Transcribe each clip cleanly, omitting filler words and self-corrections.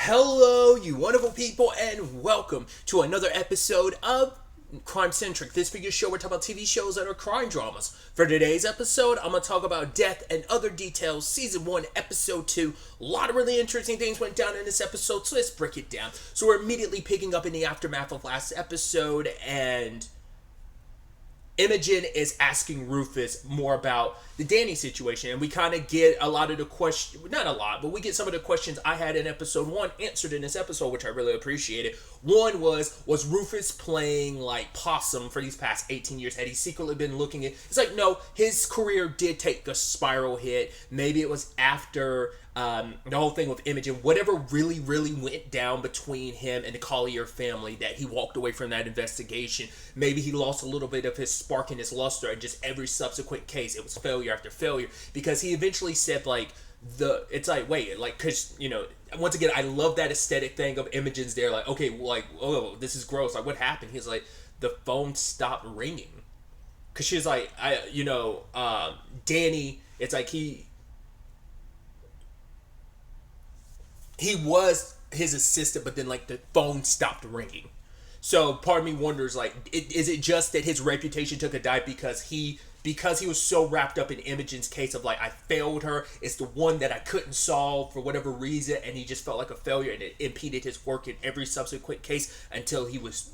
Hello, you wonderful people, and welcome to another episode of Centric. This week's show, we're talking about TV shows that are crime dramas. For today's episode, I'm going to talk about Death and Other Details, Season 1, Episode 2. A lot of really interesting things went down in this episode, so let's break it down. So we're immediately picking up in the aftermath of last episode, and Imogen is asking Rufus more about the Danny situation, and we kind of get a lot of the questions, not a lot, but we get some of the questions I had in episode 1 answered in this episode, which I really appreciated. One was Rufus playing like possum for these past 18 years? Had he secretly been looking at, it's like, no, his career did take a spiral hit. Maybe it was after the whole thing with Imogen, whatever really, really went down between him and the Collier family, that he walked away from that investigation. Maybe he lost a little bit of his spark and his luster, and just every subsequent case, it was failure after failure. Because he eventually said, like, it's like, wait, like, because, you know, once again, I love that aesthetic thing of Imogen's there, like, okay, like, oh, this is gross. Like, what happened? He's like, the phone stopped ringing. Because she's like, Danny, it's like he was his assistant, but then like the phone stopped ringing. So part of me wonders, like, is it just that his reputation took a dive because he was so wrapped up in Imogen's case of like, I failed her, it's the one that I couldn't solve for whatever reason, and he just felt like a failure, and it impeded his work in every subsequent case until he was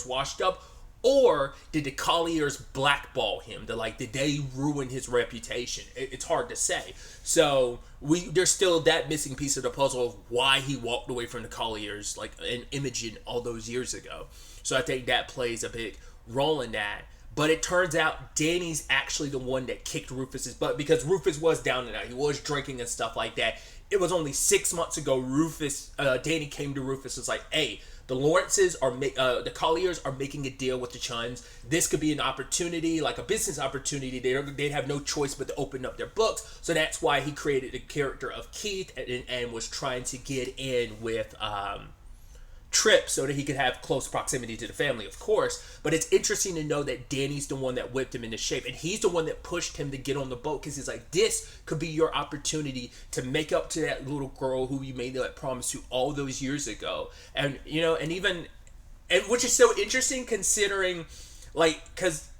washed up? Or did the Colliers blackball him? Did they ruin his reputation? It's hard to say. So there's still that missing piece of the puzzle of why he walked away from the Colliers, like an Imogen, all those years ago. So I think that plays a big role in that. But it turns out Danny's actually the one that kicked Rufus's butt, because Rufus was down and out. He was drinking and stuff like that. It was only 6 months ago Danny came to Rufus and was like, hey, the Lawrences the Colliers are making a deal with the Chuns. This could be an opportunity, like a business opportunity. They'd have no choice but to open up their books. So that's why he created the character of Keith and was trying to get in with Trip so that he could have close proximity to the family, of course. But it's interesting to know that Danny's the one that whipped him into shape, and he's the one that pushed him to get on the boat, because he's like, this could be your opportunity to make up to that little girl who you made that promise to all those years ago. And you know, and which is so interesting considering, like, because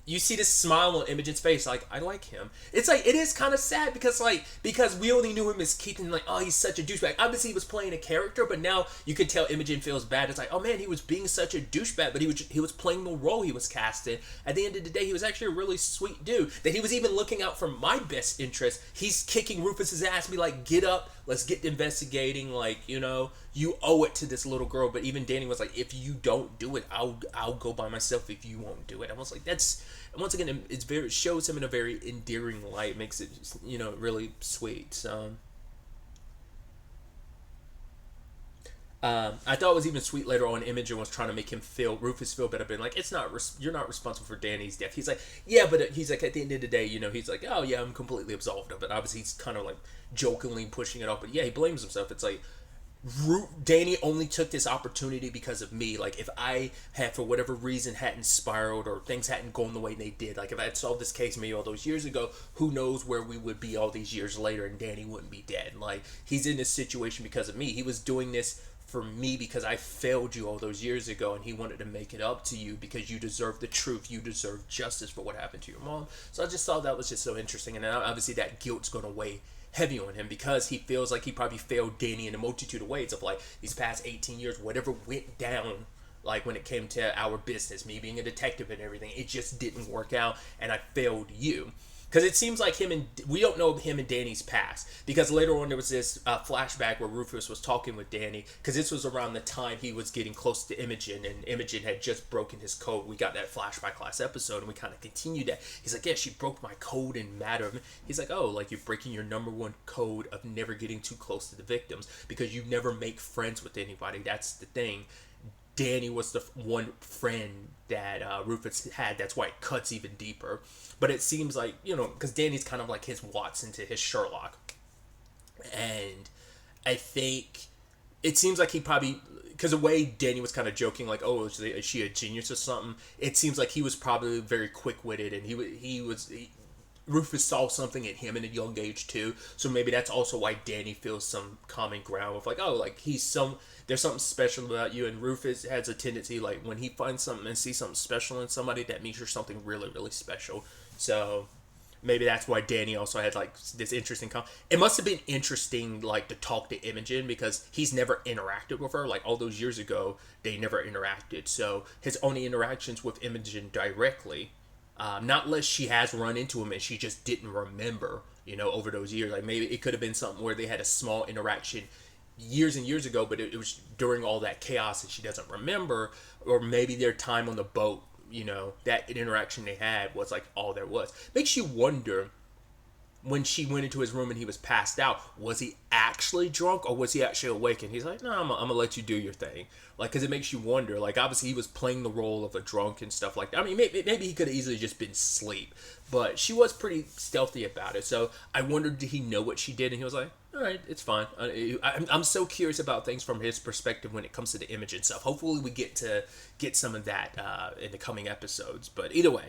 you see this smile on Imogen's face, like, I like him. It's like, it is kind of sad because we only knew him as Keith, and like, oh, he's such a douchebag. Obviously he was playing a character, but now you could tell Imogen feels bad. It's like, oh man, he was being such a douchebag, but he was playing the role he was cast in. At the end of the day, he was actually a really sweet dude, that he was even looking out for my best interest. He's kicking Rufus's ass, be like, get up, let's get investigating, like, you know, you owe it to this little girl. But even Danny was like, if you don't do it, I'll go by myself if you won't do it. I was like, that's, once again, it shows him in a very endearing light, makes it, you know, really sweet. So I thought it was even sweet later on. Imogen was trying to make Rufus feel better, being like, you're not responsible for Danny's death. He's like, yeah, but he's like, at the end of the day, you know, he's like, oh yeah, I'm completely absolved of it. Obviously he's kind of like jokingly pushing it off, but yeah, he blames himself. It's like, Danny only took this opportunity because of me. Like, if I had, for whatever reason, hadn't spiraled, or things hadn't gone the way they did, like if I had solved this case maybe all those years ago, who knows where we would be all these years later, and Danny wouldn't be dead. Like, he's in this situation because of me. He was doing this for me because I failed you all those years ago, and he wanted to make it up to you because you deserve the truth. You deserve justice for what happened to your mom. So I just thought that was just so interesting. And now obviously that guilt's going to weigh heavy on him, because he feels like he probably failed Danny in a multitude of ways, of like, these past 18 years, whatever went down, like when it came to our business, me being a detective and everything, it just didn't work out, and I failed you. Because it seems like we don't know him and Danny's past. Because later on there was this flashback where Rufus was talking with Danny. Because this was around the time he was getting close to Imogen. And Imogen had just broken his code. We got that flashback last episode, and we kind of continued that. He's like, yeah, she broke my code in matter. He's like, oh, like you're breaking your number one code of never getting too close to the victims. Because you never make friends with anybody. That's the thing. Danny was the one friend that Rufus had. That's why it cuts even deeper. But it seems like, you know, because Danny's kind of like his Watson to his Sherlock. And I think it seems like he probably, because the way Danny was kind of joking, like, oh, is she a genius or something? It seems like he was probably very quick-witted, and he Rufus saw something in him in a young age too, so maybe that's also why Danny feels some common ground with like, oh, like there's something special about you, and Rufus has a tendency like when he finds something and sees something special in somebody, that means you're something really really special. So maybe that's why Danny also had like this interesting it must have been interesting like to talk to Imogen because he's never interacted with her. Like all those years ago they never interacted, so his only interactions with Imogen directly, not unless she has run into him and she just didn't remember, over those years. Like maybe it could have been something where they had a small interaction years and years ago, but it was during all that chaos and she doesn't remember. Or maybe their time on the boat, that interaction they had was like all there was. Makes you wonder, when she went into his room and he was passed out, was he actually drunk or was he actually awake? And he's like, no, I'm gonna let you do your thing. Like, because it makes you wonder. Like, obviously he was playing the role of a drunk and stuff like that. I mean, maybe he could have easily just been asleep, but she was pretty stealthy about it. So I wondered, did he know what she did? And he was like, all right, it's fine. I'm so curious about things from his perspective when it comes to the image and stuff. Hopefully we get some of that in the coming episodes. But either way.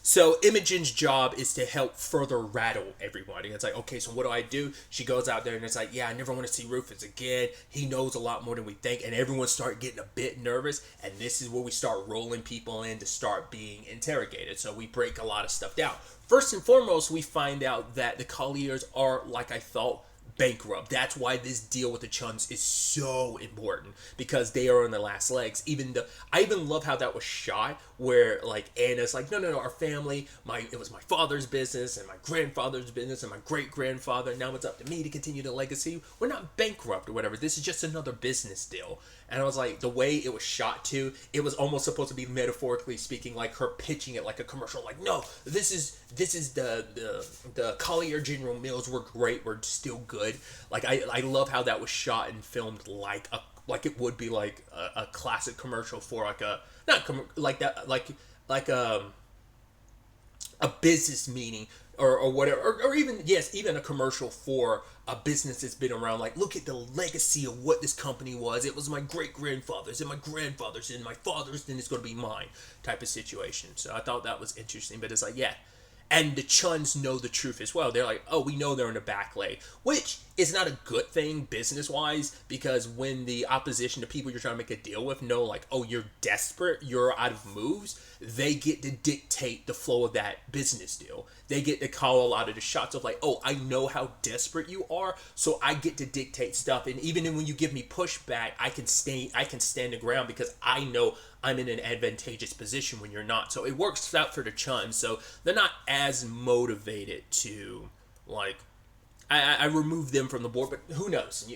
So Imogen's job is to help further rattle everybody. It's like, okay, so what do I do? She goes out there and it's like, yeah, I never want to see Rufus again. He knows a lot more than we think. And everyone start getting a bit nervous. And this is where we start rolling people in to start being interrogated. So we break a lot of stuff down. First and foremost, we find out that the Colliers are, like I thought, bankrupt. That's why this deal with the Chuns is so important, because they are on their last legs. I even love how that was shot, where like Anna's like, no, our family, it was my father's business and my grandfather's business and my great grandfather. Now it's up to me to continue the legacy. We're not bankrupt or whatever. This is just another business deal. And I was like, the way it was shot too, it was almost supposed to be, metaphorically speaking, like her pitching it like a commercial. Like, no, this is the Collier General Mills. We're great. We're still good. Like I love how that was shot and filmed like it would be like a classic commercial for like a a business meeting or whatever, or even a commercial for a business that's been around. Like, look at the legacy of what this company was. It was my great grandfather's and my grandfather's and my father's, then it's going to be mine type of situation. So I thought that was interesting. But it's like, yeah. And the Chuns know the truth as well. They're like, oh, we know they're in the back leg, which is not a good thing business-wise, because when the opposition, the people you're trying to make a deal with, know like, oh, you're desperate, you're out of moves, they get to dictate the flow of that business deal. They get to call a lot of the shots of like, oh, I know how desperate you are, so I get to dictate stuff. And even when you give me pushback, I can stand the ground because I know I'm in an advantageous position when you're not. So it works out for the Chuns. So they're not as motivated to, like, I remove them from the board, but who knows?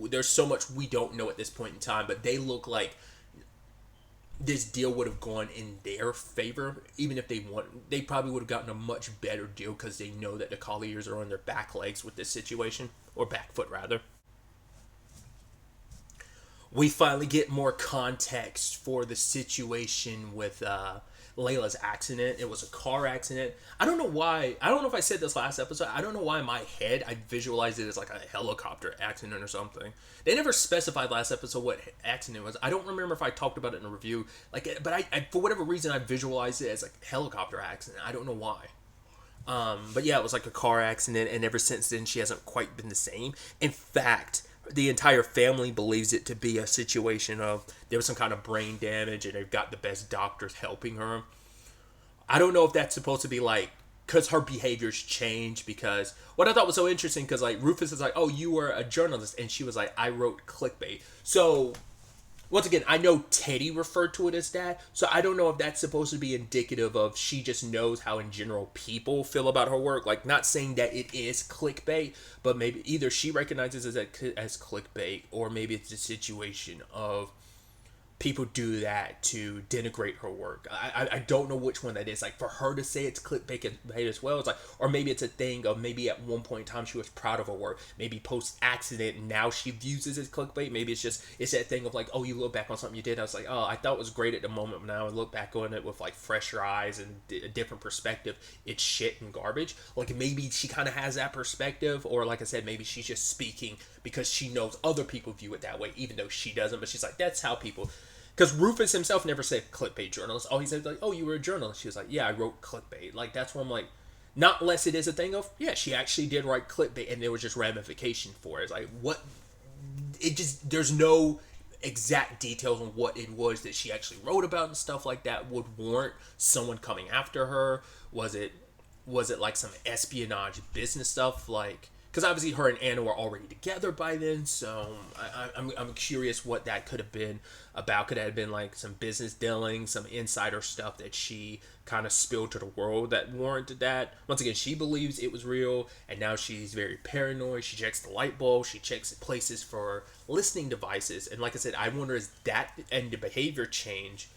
There's so much we don't know at this point in time, but they look like this deal would have gone in their favor. Even if they probably would have gotten a much better deal because they know that the Colliers are on their back legs with this situation, or back foot rather. We finally get more context for the situation with Layla's accident. It was a car accident. I don't know why. I don't know if I said this last episode. I don't know why in my head I visualized it as like a helicopter accident or something. They never specified last episode what accident it was. I don't remember if I talked about it in a review. Like, but I for whatever reason I visualized it as like a helicopter accident. I don't know why. But yeah, it was like a car accident, and ever since then she hasn't quite been the same. In fact, the entire family believes it to be a situation of there was some kind of brain damage and they've got the best doctors helping her. I don't know if that's supposed to be like because her behaviors change, because what I thought was so interesting, because like Rufus is like, oh, you were a journalist, and she was like, I wrote clickbait. So once again, I know Teddy referred to it as that, so I don't know if that's supposed to be indicative of she just knows how in general people feel about her work. Like, not saying that it is clickbait, but maybe either she recognizes it as clickbait, or maybe it's a situation of people do that to denigrate her work. I don't know which one that is. Like, for her to say it's clickbait as well, it's like, or maybe it's a thing of maybe at one point in time she was proud of her work. Maybe post accident now she views it as clickbait. Maybe it's that thing of like, oh, you look back on something you did. I was like, oh, I thought it was great at the moment, but now I look back on it with like fresher eyes and a different perspective. It's shit and garbage. Like, maybe she kind of has that perspective, or like I said, maybe she's just speaking because she knows other people view it that way, even though she doesn't. But she's like, that's how people Because Rufus himself never said clickbait journalist. All he said was like, oh, you were a journalist. She was like, yeah, I wrote clickbait. Like, that's where I'm like, not unless it is a thing of, yeah, she actually did write clickbait, and there was just ramification for it. It's like, what? It just, there's no exact details on what it was that she actually wrote about and stuff like that would warrant someone coming after her. Was it like some espionage business stuff? Like, because obviously her and Anna were already together by then, so I'm curious what that could have been about. Could it have been like some business dealing, some insider stuff that she kind of spilled to the world that warranted that? Once again, she believes it was real, and now she's very paranoid. She checks the light bulb, she checks places for listening devices, and like I said, I wonder is that and the behavior change,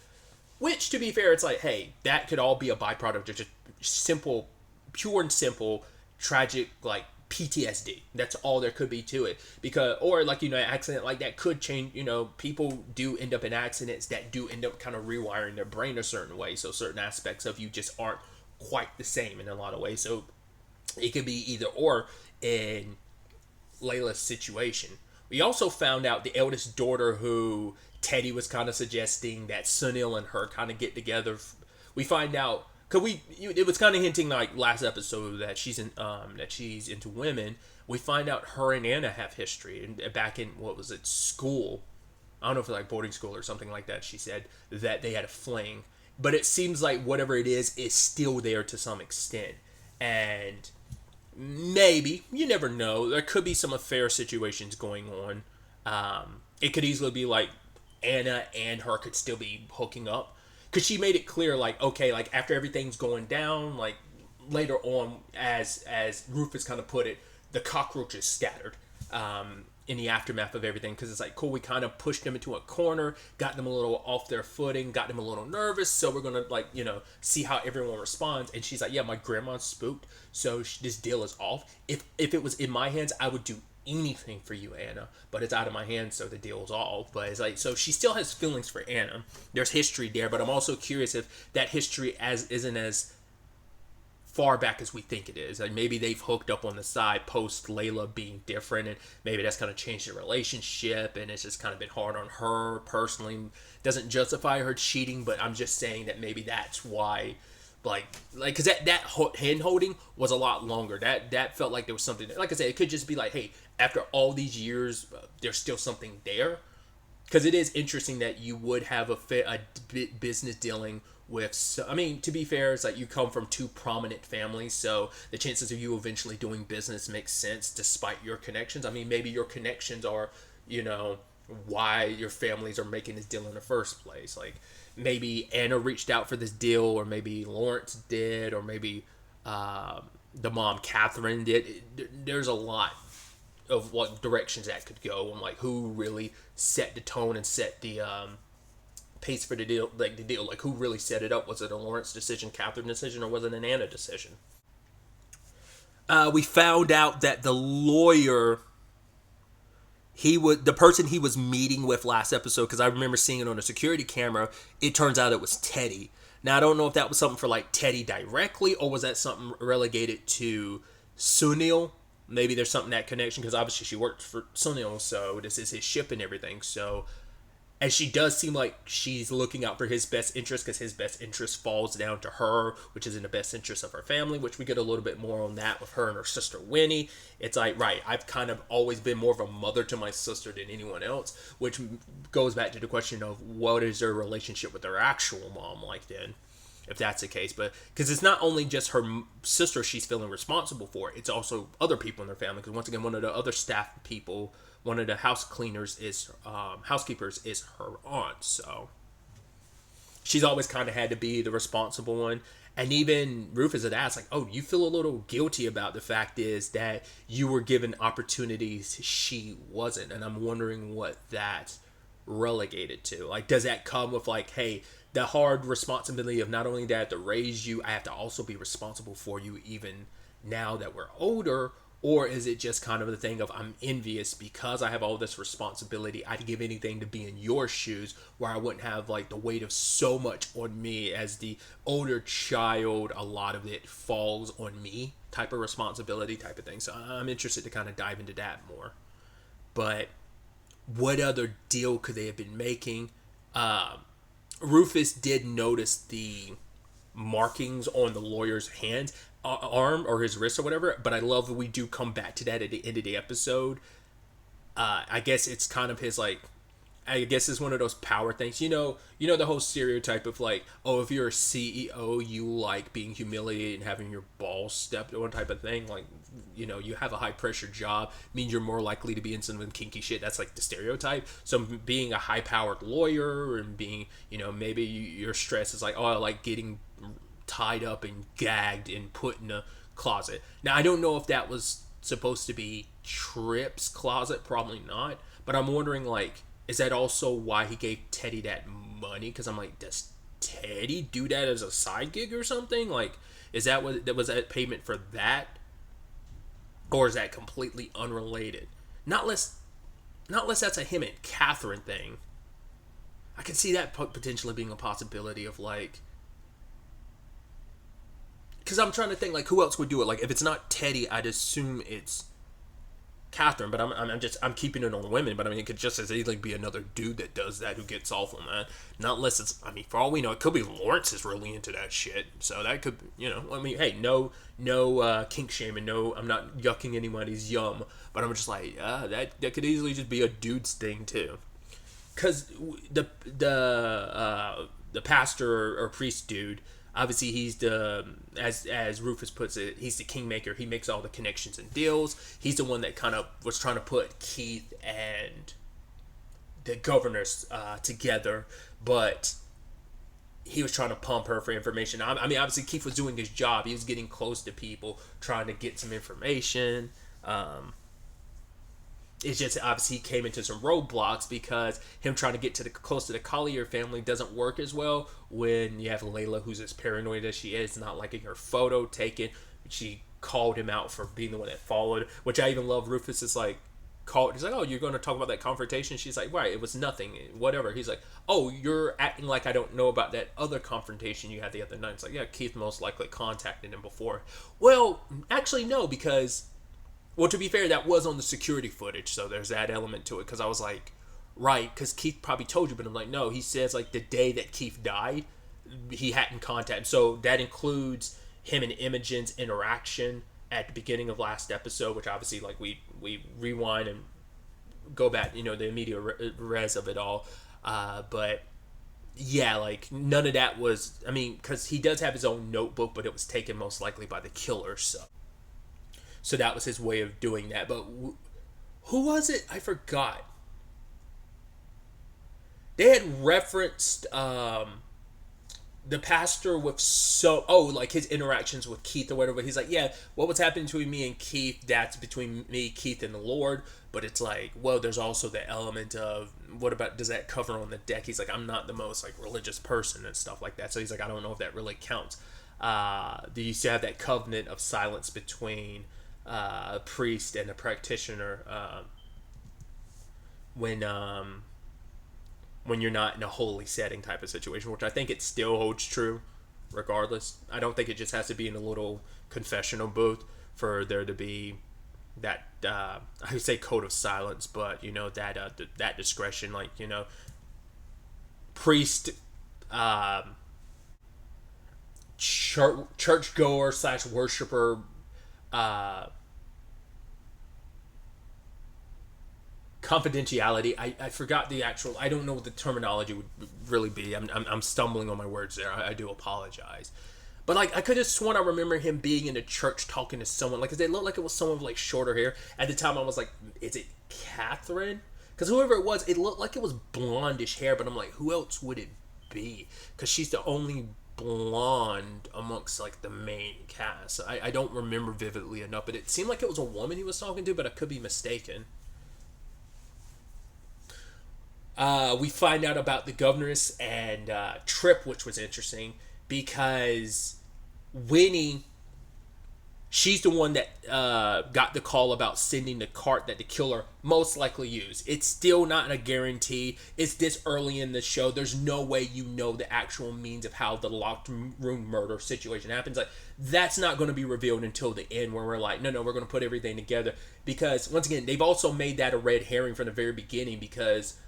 which to be fair, it's like, hey, that could all be a byproduct of just simple, pure and simple, tragic, like, PTSD. That's all there could be to it. Because, or like, an accident like that could change, people do end up in accidents that do end up kind of rewiring their brain a certain way. So certain aspects of you just aren't quite the same in a lot of ways. So it could be either or in Layla's situation. We also found out the eldest daughter who Teddy was kind of suggesting that Sunil and her kind of get together. We find out, because it was kind of hinting like last episode that she's into women. We find out her and Anna have history, and back in, what was it, school, I don't know if it's like boarding school or something like that, she said that they had a fling, but it seems like whatever it is still there to some extent. And maybe, you never know, there could be some affair situations going on. It could easily be like Anna and her could still be hooking up, because she made it clear, like, okay, like, after everything's going down, like, later on, as Rufus kind of put it, the cockroaches scattered in the aftermath of everything, because it's like, cool, we kind of pushed them into a corner, got them a little off their footing, got them a little nervous, so we're gonna, like, see how everyone responds. And she's like, yeah, my grandma's spooked, so this deal is off. If it was in my hands, I would do anything for you, Anna, but it's out of my hands, so the deal's off. But it's like, so she still has feelings for Anna. There's history there, but I'm also curious if that history isn't as far back as we think it is. Like, maybe they've hooked up on the side post Layla being different, and maybe that's kind of changed the relationship, and it's just kind of been hard on her personally. Doesn't justify her cheating, but I'm just saying that maybe that's why. Like, because that hand holding was a lot longer. That felt like there was something. Like I said, it could just be like, hey, after all these years, there's still something there. Because it is interesting that you would have a business dealing with. I mean, to be fair, it's like you come from two prominent families, so the chances of you eventually doing business makes sense despite your connections. I mean, maybe your connections are, why your families are making this deal in the first place. Like, maybe Anna reached out for this deal, or maybe Lawrence did, or maybe the mom Catherine did. There's a lot of what directions that could go, and like who really set the tone and set the pace for the deal. Like who really set it up? Was it a Lawrence decision, Catherine decision, or was it an Anna decision? We found out that the lawyer, the person he was meeting with last episode, because I remember seeing it on a security camera, it turns out it was Teddy. Now, I don't know if that was something for, like, Teddy directly, or was that something relegated to Sunil. Maybe there's something, that connection, because obviously she worked for Sunil, so this is his ship and everything, so. And she does seem like she's looking out for his best interest, because his best interest falls down to her, which is in the best interest of her family, which we get a little bit more on that with her and her sister Winnie. It's like, right, I've kind of always been more of a mother to my sister than anyone else, which goes back to the question of what is their relationship with their actual mom like then, if that's the case. But because it's not only just her sister she's feeling responsible for, it's also other people in their family, because once again, one of the other staff people, one of the housekeepers is her aunt, so she's always kind of had to be the responsible one. And even Rufus had asked, like, oh, you feel a little guilty about the fact is that you were given opportunities she wasn't, and I'm wondering what that's relegated to. Like, does that come with, like, hey, the hard responsibility of not only that I have to raise you, I have to also be responsible for you even now that we're older? Or is it just kind of the thing of, I'm envious because I have all this responsibility, I'd give anything to be in your shoes, where I wouldn't have like the weight of so much on me as the older child, a lot of it falls on me type of responsibility type of thing. So I'm interested to kind of dive into that more. But what other deal could they have been making? Rufus did notice the markings on the lawyer's hand, arm, or his wrist or whatever. But I love that we do come back to that at the end of the episode. I guess it's kind of his like. I guess it's one of those power things. You know the whole stereotype of like, oh, if you're a CEO, you like being humiliated and having your balls stepped on type of thing. Like, you have a high pressure job means you're more likely to be in some kinky shit. That's like the stereotype. So being a high powered lawyer and being, maybe your stress is like, oh, I like getting tied up and gagged and put in a closet. Now, I don't know if that was supposed to be Tripp's closet. Probably not. But I'm wondering, like, is that also why he gave Teddy that money? Because I'm like, does Teddy do that as a side gig or something? Like, is that what was that payment for that, or is that completely unrelated? Not less that's a him and Catherine thing. I can see that potentially being a possibility of like, because I'm trying to think like who else would do it. Like if it's not Teddy, I'd assume it's Catherine, but I'm keeping it on women, but I mean it could just as easily be another dude that does that who gets off on that. Not unless it's, I mean, for all we know, it could be Lawrence is really into that shit. So that could, I mean, hey, no kink shaming, no, I'm not yucking anybody's yum, but I'm just like, that could easily just be a dude's thing too, because the pastor or priest dude. Obviously, he's the, as Rufus puts it, he's the kingmaker. He makes all the connections and deals. He's the one that kind of was trying to put Keith and the governors together, but he was trying to pump her for information. I mean, obviously, Keith was doing his job. He was getting close to people, trying to get some information. It's just obviously he came into some roadblocks because him trying to get close to the Collier family doesn't work as well when you have Layla, who's as paranoid as she is, not liking her photo taken. She called him out for being the one that followed, which I even love. Rufus is like, he's like, oh, you're going to talk about that confrontation? She's like, right, it was nothing, whatever. He's like, oh, you're acting like I don't know about that other confrontation you had the other night. It's like, yeah, Keith most likely contacted him before. Well, actually, no, because... Well, to be fair, that was on the security footage, so there's that element to it, because I was like, right, because Keith probably told you, but I'm like, no, he says, like, the day that Keith died, he hadn't contacted, so that includes him and Imogen's interaction at the beginning of last episode, which obviously, like, we rewind and go back, the immediate res of it all, but... Yeah, like, none of that was... I mean, because he does have his own notebook, but it was taken most likely by the killer, so that was his way of doing that. But who was it? I forgot. They had referenced the pastor with like his interactions with Keith or whatever. He's like, yeah, what was happening between me and Keith, that's between me, Keith, and the Lord. But it's like, well, there's also the element of, what about, does that cover on the deck? He's like, I'm not the most like religious person and stuff like that. So he's like, I don't know if that really counts. They used to have that covenant of silence between a priest and a practitioner when you're not in a holy setting type of situation, which I think it still holds true regardless. I don't think it just has to be in a little confessional booth for there to be that I would say code of silence, but that discretion, like, priest, churchgoer / worshiper, confidentiality. I forgot the actual. I don't know what the terminology would really be. I'm stumbling on my words there. I do apologize. But like, I could have sworn I remember him being in a church talking to someone. Like, 'cause they looked like it was someone with like shorter hair. At the time, I was like, is it Catherine? Because whoever it was, it looked like it was blondish hair. But I'm like, who else would it be? Because she's the only blonde amongst like the main cast. I don't remember vividly enough, but it seemed like it was a woman he was talking to, but I could be mistaken. We find out about the governess and Tripp, which was interesting because Winnie, she's the one that got the call about sending the cart that the killer most likely used. It's still not a guarantee. It's this early in the show. There's no way the actual means of how the locked room murder situation happens. Like, that's not going to be revealed until the end, where we're like, no, we're going to put everything together. Because, once again, they've also made that a red herring from the very beginning, because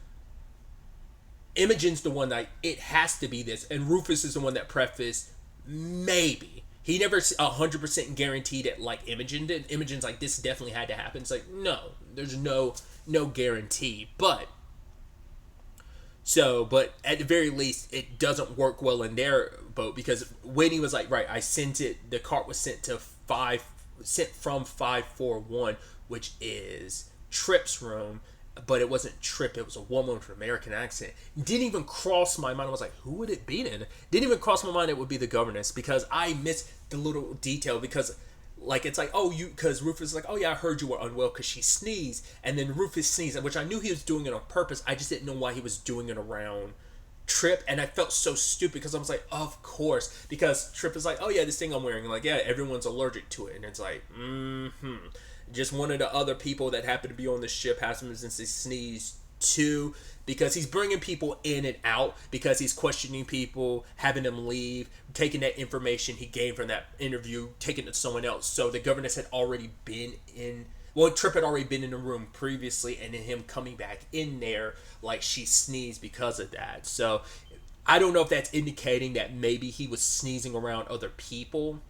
Imogen's the one that it has to be this, and Rufus is the one that prefaced maybe. He never 100% guaranteed it like Imogen did. Imogen's like, this definitely had to happen. It's like, no, there's no guarantee. But at the very least, it doesn't work well in their boat because Winnie was like, right, I sent it. The cart was sent from 541, which is Tripp's room, but it wasn't Tripp. It was a woman with an American accent. Didn't even cross my mind. I was like, who would it be then? Didn't even cross my mind it would be the governess because I missed the little detail because. Like, it's like, oh, because Rufus is like, oh, yeah, I heard you were unwell because she sneezed. And then Rufus sneezed, which I knew he was doing it on purpose. I just didn't know why he was doing it around Tripp. And I felt so stupid because I was like, of course. Because Tripp is like, oh, yeah, this thing I'm wearing. Like, yeah, everyone's allergic to it. And it's like, just one of the other people that happened to be on the ship has some since they sneezed too. Because he's bringing people in and out, because he's questioning people, having them leave, taking that information he gained from that interview, taking it to someone else. So the governess had already been in, well, Tripp had already been in the room previously, and then him coming back in there, like she sneezed because of that. So I don't know if that's indicating that maybe he was sneezing around other people.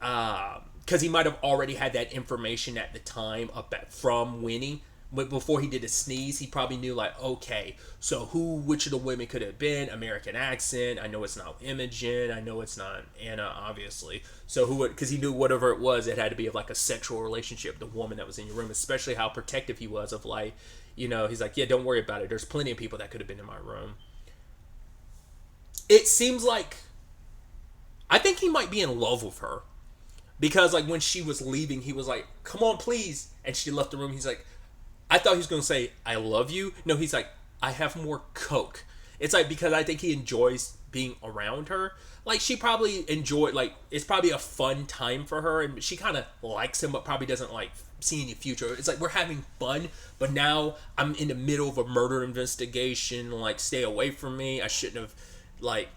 Because he might have already had that information at the time from Winnie. But before he did a sneeze, he probably knew, like, okay, so which of the women could it have been? American accent. I know it's not Imogen. I know it's not Anna, obviously. So because he knew whatever it was, it had to be of, like, a sexual relationship, the woman that was in your room, especially how protective he was of, like, he's like, yeah, don't worry about it. There's plenty of people that could have been in my room. It seems like, I think he might be in love with her. Because, like, when she was leaving, he was like, come on, please. And she left the room. He's like, I thought he was going to say, I love you. No, he's like, I have more coke. It's like, because I think he enjoys being around her. Like, she probably enjoyed, like, it's probably a fun time for her. And she kind of likes him, but probably doesn't, like, see any future. It's like, we're having fun, but now I'm in the middle of a murder investigation. Like, stay away from me. I shouldn't have, like,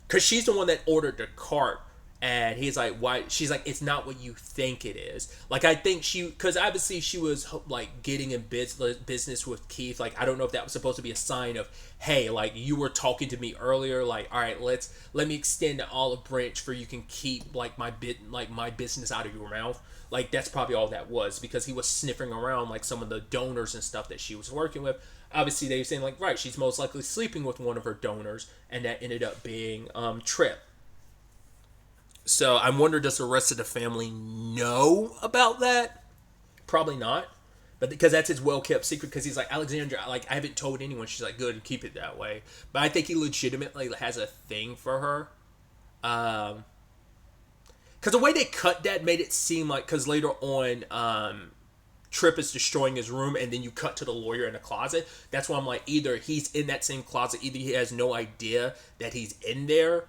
because she's the one that ordered the cart. And he's like, why? She's like, it's not what you think it is. Like, I think because obviously she was, like, getting in business with Keith. Like, I don't know if that was supposed to be a sign of, hey, like, you were talking to me earlier. Like, all right, let me extend the olive branch for you can keep, like, my business out of your mouth. Like, that's probably all that was, because he was sniffing around, like, some of the donors and stuff that she was working with. Obviously, they were saying, like, right, she's most likely sleeping with one of her donors, and that ended up being Tripp. So I wonder, does the rest of the family know about that? Probably not. But because that's his well-kept secret, because he's like, Alexandra, like, I haven't told anyone. She's like, good, keep it that way. But I think he legitimately has a thing for her. Because the way they cut that made it seem like, because later on, Tripp is destroying his room, and then you cut to the lawyer in the closet. That's why I'm like, either he's in that same closet, either he has no idea that he's in there,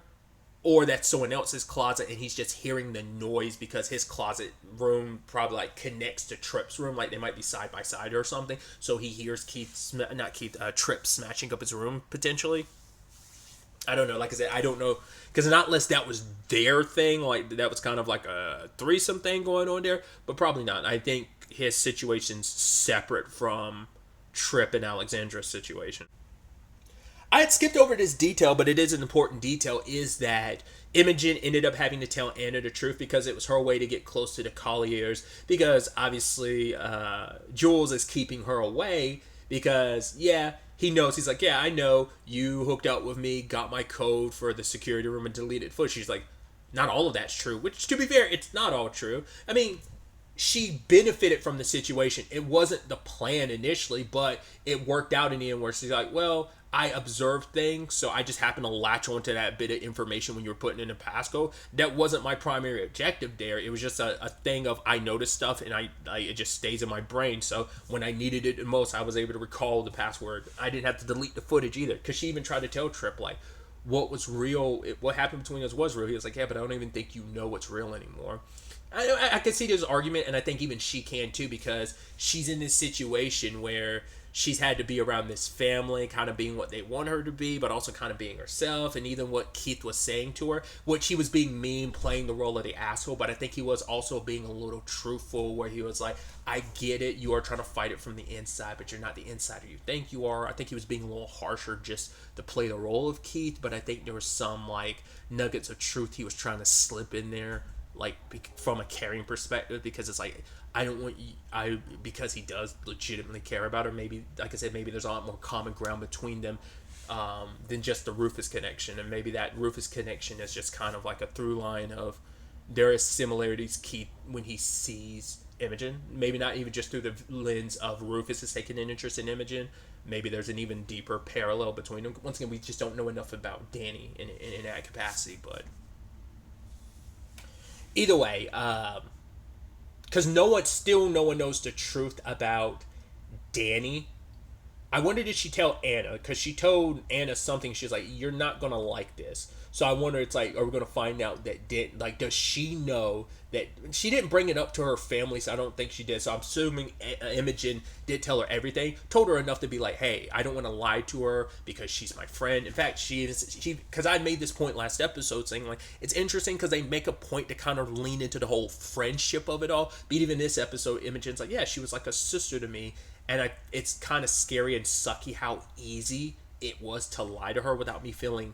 or that's someone else's closet and he's just hearing the noise because his closet room probably, like, connects to Tripp's room. Like, they might be side by side or something. So he hears Tripp smashing up his room, potentially. I don't know. Like I said, I don't know. Because not unless that was their thing. Like, that was kind of like a threesome thing going on there. But probably not. I think his situation's separate from Tripp and Alexandra's situation. I had skipped over this detail, but it is an important detail, is that Imogen ended up having to tell Anna the truth because it was her way to get close to the Colliers, because obviously Jules is keeping her away because, yeah, he knows. He's like, yeah, I know you hooked up with me, got my code for the security room, and deleted footage. She's like, not all of that's true, which, to be fair, it's not all true. I mean, she benefited from the situation. It wasn't the plan initially, but it worked out in the end where she's like, well, I observed things, so I just happened to latch onto that bit of information when you were putting in a passcode. That wasn't my primary objective there. It was just a thing of, I noticed stuff, and it just stays in my brain. So when I needed it the most, I was able to recall the password. I didn't have to delete the footage either, because she even tried to tell Tripp, like, what was real, what happened between us was real. He was like, yeah, but I don't even think you know what's real anymore. I can see there's an argument, and I think even she can too, because she's in this situation where she's had to be around this family, kind of being what they want her to be, but also kind of being herself. And even what Keith was saying to her, which he was being mean, playing the role of the asshole, but I think he was also being a little truthful, where he was like, I get it, you are trying to fight it from the inside, but you're not the insider you think you are. I think he was being a little harsher just to play the role of Keith, but I think there was some like nuggets of truth he was trying to slip in there, like from a caring perspective, because it's like, I don't want you, because he does legitimately care about her. Maybe, like I said, maybe there's a lot more common ground between them than just the Rufus connection, and maybe that Rufus connection is just kind of like a through line of there is similarities Keith when he sees Imogen, maybe not even just through the lens of Rufus is taking an interest in Imogen. Maybe there's an even deeper parallel between them. Once again, we just don't know enough about Danny in that capacity, but either way, because no one knows the truth about Danny. I wonder, did she tell Anna? Because she told Anna something. She's like, "You're not gonna like this." So I wonder, it's like, are we gonna find out that does she know that she didn't bring it up to her family? So I don't think she did. So I'm assuming Imogen did tell her everything. Told her enough to be like, "Hey, I don't want to lie to her because she's my friend." In fact, she because I made this point last episode, saying like it's interesting because they make a point to kind of lean into the whole friendship of it all. But even this episode, Imogen's like, "Yeah, she was like a sister to me." And it's kind of scary and sucky how easy it was to lie to her without me feeling.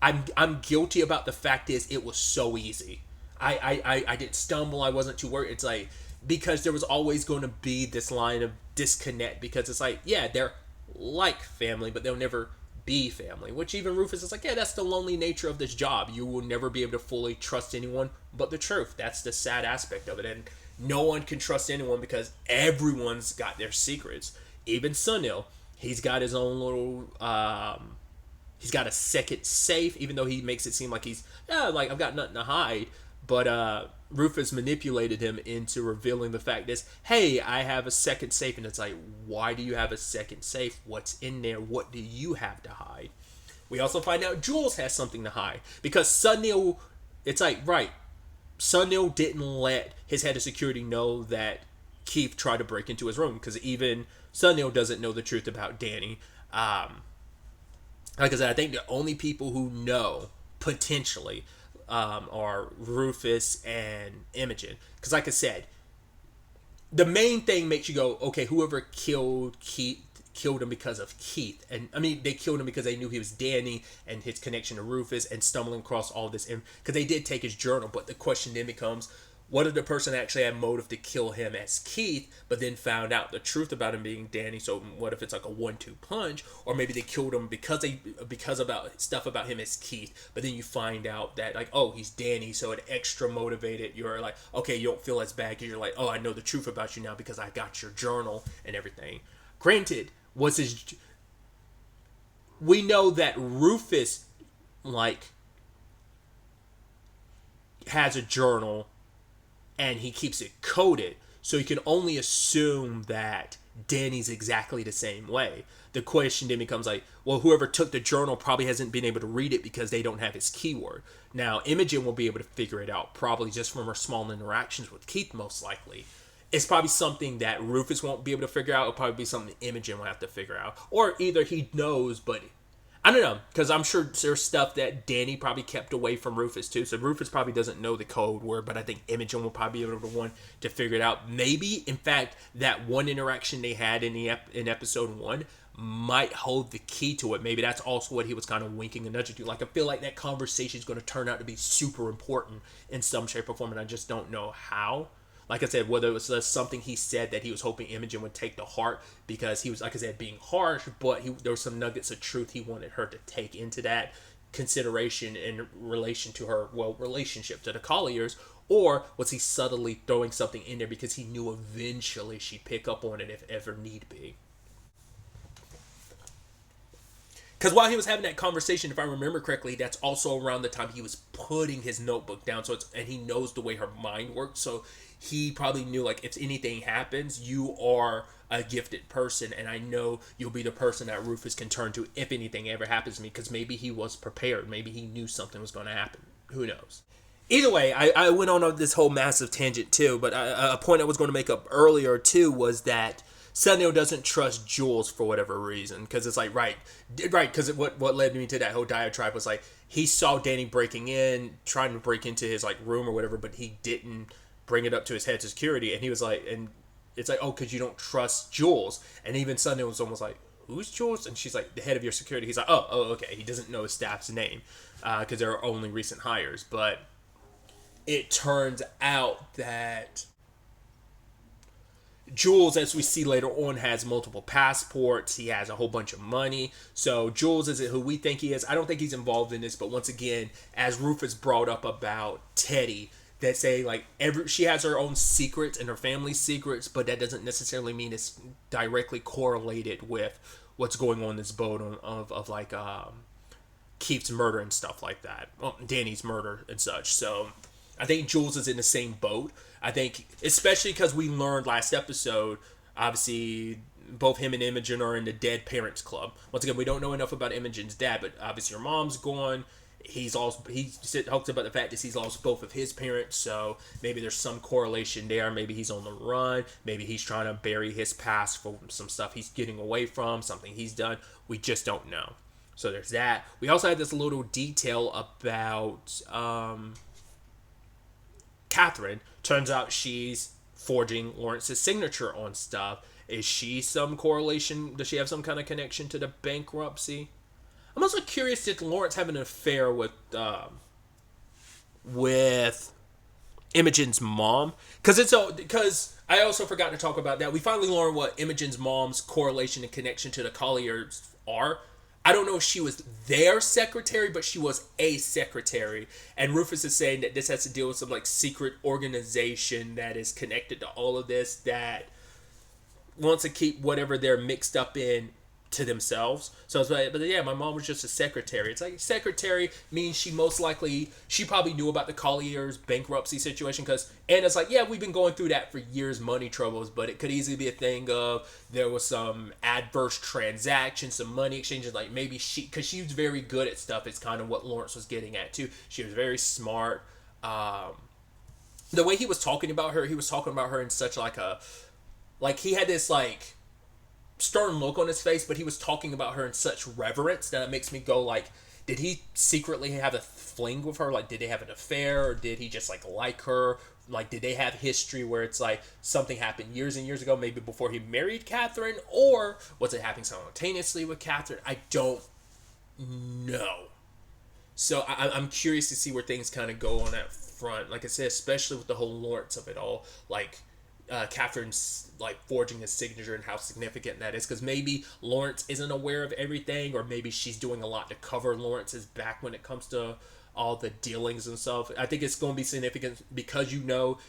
I'm guilty about the fact is it was so easy. I didn't stumble. I wasn't too worried. It's like, because there was always going to be this line of disconnect, because it's like, yeah, they're like family, but they'll never be family. Which even Rufus is like, yeah, that's the lonely nature of this job. You will never be able to fully trust anyone but the truth. That's the sad aspect of it. And no one can trust anyone because everyone's got their secrets. Even Sunil, he's got his own little. He's got a second safe, even though he makes it seem like he's like I've got nothing to hide. But Rufus manipulated him into revealing the fact is, hey, I have a second safe, and it's like, why do you have a second safe? What's in there? What do you have to hide? We also find out Jules has something to hide because Sunil. It's like, right. Sunil didn't let his head of security know that Keith tried to break into his room, because even Sunil doesn't know the truth about Danny. Like I said, I think the only people who know potentially are Rufus and Imogen. Because like I said, the main thing makes you go, okay, whoever killed Keith killed him because of Keith. And I mean, they killed him because they knew he was Danny and his connection to Rufus and stumbling across all this. Because they did take his journal. But the question then becomes, what if the person actually had motive to kill him as Keith, but then found out the truth about him being Danny? So what if it's like a 1-2 punch? Or maybe they killed him because about stuff about him as Keith, but then you find out that like, oh, he's Danny, so it extra motivated. You're like, okay, you don't feel as bad because you're like, oh, I know the truth about you now because I got your journal and everything. Granted, we know that Rufus like has a journal and he keeps it coded, so you can only assume that Danny's exactly the same way. The question then becomes like, well, whoever took the journal probably hasn't been able to read it because they don't have his keyword. Now, Imogen will be able to figure it out, probably just from her small interactions with Keith, most likely. It's probably something that Rufus won't be able to figure out. It'll probably be something Imogen will have to figure out. Or either he knows, but I don't know, because I'm sure there's stuff that Danny probably kept away from Rufus too. So Rufus probably doesn't know the code word, but I think Imogen will probably be able to one to figure it out. Maybe, in fact, that one interaction they had in episode 1 might hold the key to it. Maybe that's also what he was kind of winking and nudging to. Like, I feel like that conversation is going to turn out to be super important in some shape or form, and I just don't know how. Like I said, whether it was something he said that he was hoping Imogen would take to heart because he was, like I said, being harsh, but there were some nuggets of truth he wanted her to take into that consideration in relation to her, relationship to the Colliers, or was he subtly throwing something in there because he knew eventually she'd pick up on it if ever need be. Because while he was having that conversation, if I remember correctly, that's also around the time he was putting his notebook down. And he knows the way her mind works. So he probably knew, like, if anything happens, you are a gifted person. And I know you'll be the person that Rufus can turn to if anything ever happens to me. Because maybe he was prepared. Maybe he knew something was going to happen. Who knows? Either way, I went on this whole massive tangent too, but a point I was going to make up earlier too was that Sunil doesn't trust Jules for whatever reason, because it's like right, because what led me to that whole diatribe was like he saw Danny breaking in, trying to break into his like room or whatever, but he didn't bring it up to his head security, and he was like, and it's like, oh, because you don't trust Jules, and even Sunil was almost like, who's Jules? And she's like, the head of your security. He's like, oh, okay, he doesn't know his staff's name, because they're only recent hires, but it turns out that Jules, as we see later on, has multiple passports. He has a whole bunch of money. So Jules isn't who we think he is. I don't think he's involved in this. But once again, as Rufus brought up about Teddy, that say like she has her own secrets and her family's secrets, but that doesn't necessarily mean it's directly correlated with what's going on in this boat of like Keith's murder and stuff like that. Well, Danny's murder and such. So I think Jules is in the same boat. I think, especially because we learned last episode, obviously, both him and Imogen are in the Dead Parents Club. Once again, we don't know enough about Imogen's dad, but obviously her mom's gone. He talks about the fact that he's lost both of his parents, so maybe there's some correlation there. Maybe he's on the run. Maybe he's trying to bury his past for some stuff he's getting away from, something he's done. We just don't know. So there's that. We also had this little detail about Catherine. Turns out she's forging Lawrence's signature on stuff. Is she some correlation? Does she have some kind of connection to the bankruptcy? I'm also curious, did Lawrence have an affair with Imogen's mom? Because I also forgot to talk about that. We finally learned what Imogen's mom's correlation and connection to the Colliers are. I don't know if she was their secretary, but she was a secretary. And Rufus is saying that this has to deal with some like secret organization that is connected to all of this, that wants to keep whatever they're mixed up in to themselves. So it's like, but yeah, my mom was just a secretary. It's like secretary means she probably knew about the Collier's bankruptcy situation, because Anna's like, yeah, we've been going through that for years, money troubles, but it could easily be a thing of there was some adverse transaction, some money exchanges, like maybe because she was very good at stuff. It's kind of what Lawrence was getting at too. She was very smart. The way he was talking about her in such like he had this like stern look on his face, but he was talking about her in such reverence that it makes me go like, did he secretly have a fling with her? Like, did they have an affair, or did he just like her? Like, did they have history where it's like something happened years and years ago, maybe before he married Catherine, or was it happening simultaneously with Catherine? I don't know. So I'm curious to see where things kind of go on that front. Like I said, especially with the whole Lawrence of it all, like Catherine's like forging his signature and how significant that is, because maybe Lawrence isn't aware of everything, or maybe she's doing a lot to cover Lawrence's back when it comes to all the dealings and stuff. I think it's going to be significant because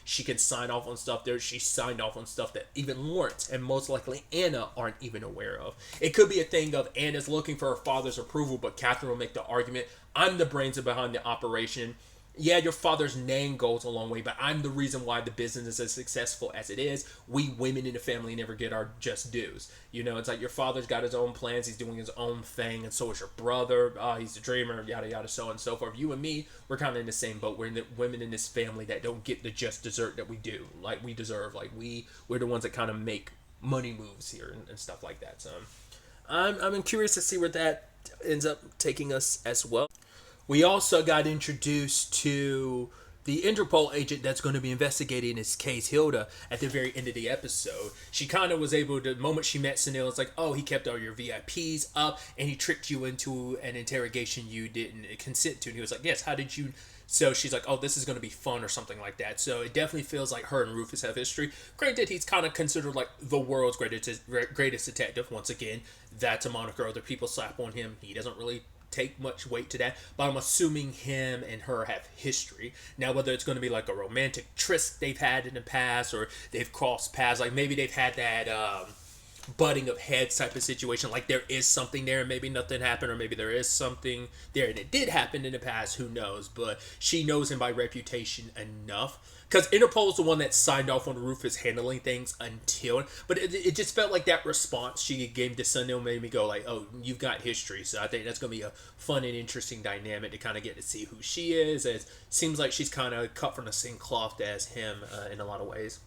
she can sign off on stuff there. She signed off on stuff that even Lawrence and most likely Anna aren't even aware of. It could be a thing of Anna's looking for her father's approval, but Catherine will make the argument, I'm the brains behind the operation. Yeah, your father's name goes a long way, but I'm the reason why the business is as successful as it is. We women in the family never get our just dues. It's like your father's got his own plans. He's doing his own thing, and so is your brother. He's a dreamer, yada, yada, so on and so forth. You and me, we're kind of in the same boat. We're the women in this family that don't get the just dessert that we do, like we deserve. Like we're the ones that kind of make money moves here and stuff like that. So I'm curious to see where that ends up taking us as well. We also got introduced to the Interpol agent that's going to be investigating this case, Hilda, at the very end of the episode. She kind of was able to, the moment she met Sunil, it's like, oh, he kept all your VIPs up and he tricked you into an interrogation you didn't consent to. And he was like, yes, how did you? So she's like, oh, this is going to be fun or something like that. So it definitely feels like her and Rufus have history. Granted, he's kind of considered like the world's greatest detective. Once again, that's a moniker other people slap on him. He doesn't really take much weight to that, but I'm assuming him and her have history. Now, whether it's going to be like a romantic tryst they've had in the past, or they've crossed paths, like maybe they've had that butting of heads type of situation. Like there is something there and maybe nothing happened, or maybe there is something there and it did happen in the past, who knows. But she knows him by reputation enough, because Interpol's the one that signed off on Rufus handling things until, but it just felt like that response she gave to Sunday made me go like, oh, you've got history. So I think that's going to be a fun and interesting dynamic to kind of get to see who she is. It seems like she's kind of cut from the same cloth as him in a lot of ways.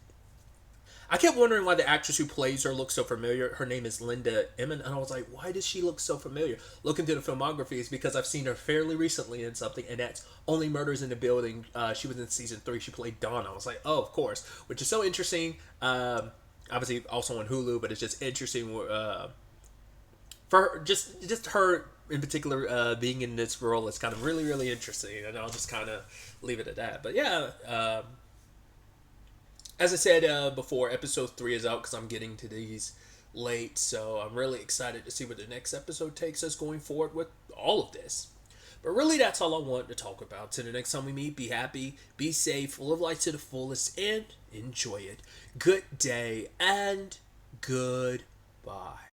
I kept wondering why the actress who plays her looks so familiar. Her name is Linda Emmon, and I was like, why does she look so familiar? Looking through the filmography is because I've seen her fairly recently in something, and that's Only Murders in the Building. She was in season 3. She played Donna. I was like, oh, of course, which is so interesting. Obviously, also on Hulu, but it's just interesting for her, just her in particular being in this role is kind of really, really interesting, and I'll just kind of leave it at that. But yeah. As I said before, episode 3 is out because I'm getting to these late, so I'm really excited to see where the next episode takes us going forward with all of this. But really, that's all I want to talk about. Till the next time we meet, be happy, be safe, live life to the fullest, and enjoy it. Good day, and goodbye.